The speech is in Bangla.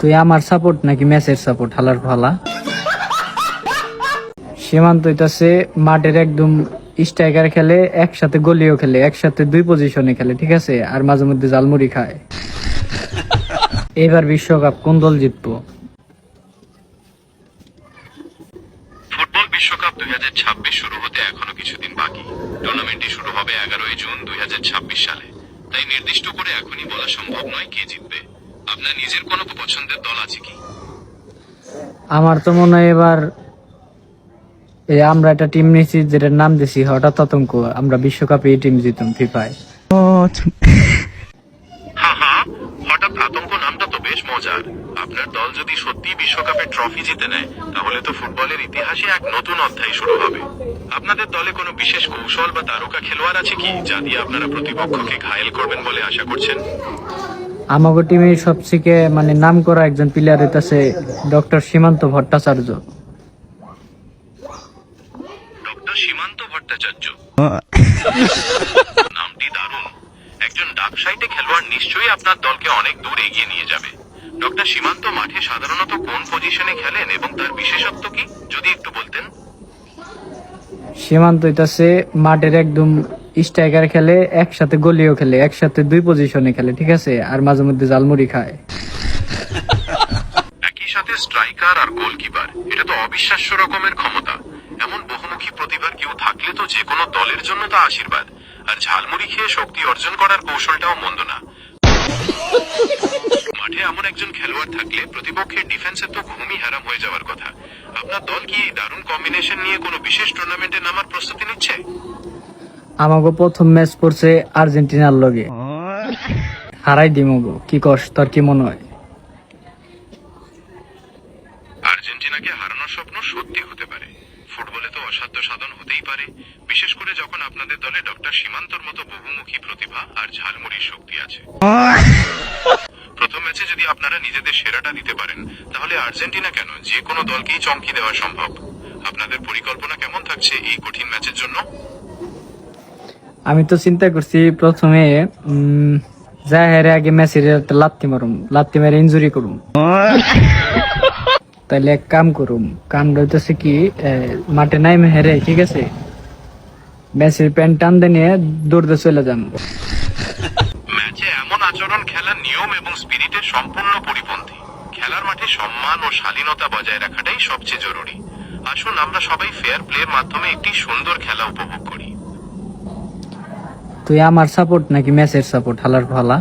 তুই আমার সাপোর্ট নাকি ম্যাচের সাপোর্ট হালার ভালা? সীমান্ত হইতাছে মাঠের একদম স্ট্রাইকার খেলে, একসাথে গোলিও খেলে, একসাথে দুই পজিশনে খেলে, ঠিক আছে, আর মাঝে মধ্যে জালমুড়ি খায়। এবার বিশ্বকাপ কোন দল জিতবো? ফুটবল বিশ্বকাপ 2026 শুরু হতে এখনো কিছুদিন বাকি। টুর্নামেন্টটি শুরু হবে 11ই জুন 2026 সালে। তাই নির্দিষ্ট করে এখনই বলা সম্ভব নয় কে জিতবে। আপনার নিজের কোনো পছন্দের দল আছে কি? আমার তো মনে হয় এবার আমরা একটা টিম নিয়েছি যেটার নাম দিছি হঠাৎ আতঙ্ক। আমরা বিশ্বকাপে এই টিম জিতুম ফিফায়। হ্যাঁ, হঠাৎ আতঙ্ক নামটা তো বেশ মজার। আপনার দল যদি সত্যি বিশ্বকাপের ট্রফি জিতে নেয়, তাহলে তো ফুটবলের ইতিহাসে এক নতুন অধ্যায় শুরু হবে। আপনাদের দলে কোনো বিশেষ কৌশল বা তারকা খেলোয়াড় আছে কি, যা দিয়ে আপনারা প্রতিপক্ষকে ঘায়েল করবেন বলে আশা করছেন? আমাগো টিমের সবথেকে নাম করা একজন প্লেয়ার হইতাছে ডক্টর সীমান্ত ভট্টাচার্য। ডক্টর সীমান্ত ভট্টাচার্য নামটি দারুণ। একজন ডাক সাইটে খেলোয়াড় নিশ্চয়ই আপনার দলকে অনেক দূর এগিয়ে নিয়ে যাবে। ডক্টর সীমান্ত মাঠে সাধারণত কোন পজিশনে খেলেন এবং তার বিশেষত্ব কি, যদি একটু বলতেন? সীমান্ত হইতাছে মাঠের একদম স্ট্রাইকার খেলে, একসাথে গোলিও খেলে, একসাথে দুই পজিশনে খেলে, ঠিক আছে, আর মাঝে মধ্যে জালমুড়ি খায়। একই সাথে স্ট্রাইকার আর গোলকিপার, এটা তো অবিশ্বাস্য রকমের ক্ষমতা। এমন বহুমুখী প্রতিভার কেউ থাকলে তো যে কোনো দলের জন্য তা আশীর্বাদ। আর ঝালমুড়ি খেয়ে শক্তি অর্জন করার কৌশলটাও মন্দ না। মাঠে এমন একজন খেলোয়াড় থাকলে প্রতিপক্ষের ডিফেন্সে তো ঘুমই হারাম হয়ে যাওয়ার কথা। আপনার দল কি এই দারুণ কম্বিনেশন নিয়ে কোনো বিশেষ টুর্নামেন্টে নামার প্রস্তুতি নিচ্ছে? আমাগো প্রথম ম্যাচ পড়ছে আর্জেন্টিনার লগে, হারাই দিমগো। কি কস, তোর কি মনে হয়? আর্জেন্টিনাকে হারানোর স্বপ্ন সত্যি হতে পারে। ফুটবলে তো অসাধ্য সাধন হতেই পারে, বিশেষ করে যখন আপনাদের দলে ডক্টর সীমান্তর মতো বহুমুখী প্রতিভা আর ঝালমুড়ির শক্তি আছে। প্রথম ম্যাচে যদি আপনারা নিজেদের সেরাটা দিতে পারেন, তাহলে আর্জেন্টিনা কেন, যে কোনো দলকেই চমকি দেওয়া সম্ভব। আপনাদের পরিকল্পনা কেমন থাকছে এই কঠিন ম্যাচের জন্য? আমি তো চিন্তা করছি প্রথমে যা হেরে আগে মেসির একটা লাত্তি মেরে ইনজুরি করুম। তাইলে এক কাম করুম, কামটা হইতেছে কি, মাঠে নাইমে হেরে, ঠিক আছে, মেসির প্যান্ট টান দিয়ে নিয়ে দৌড়তে চলে যান। ম্যাচে এমন আচরণ খেলার নিয়ম এবং স্পিরিটের সম্পূর্ণ পরিপন্থী। খেলার মাঠে সম্মান ও শালীনতা বজায় রাখাটাই সবচেয়ে জরুরি। আসুন আমরা সবাই ফেয়ার প্লের মাধ্যমে একটি সুন্দর খেলা উপভোগ করি। তুই আমার সাপোর্ট নাকি ম্যাচের সাপোর্ট হালার ভালা?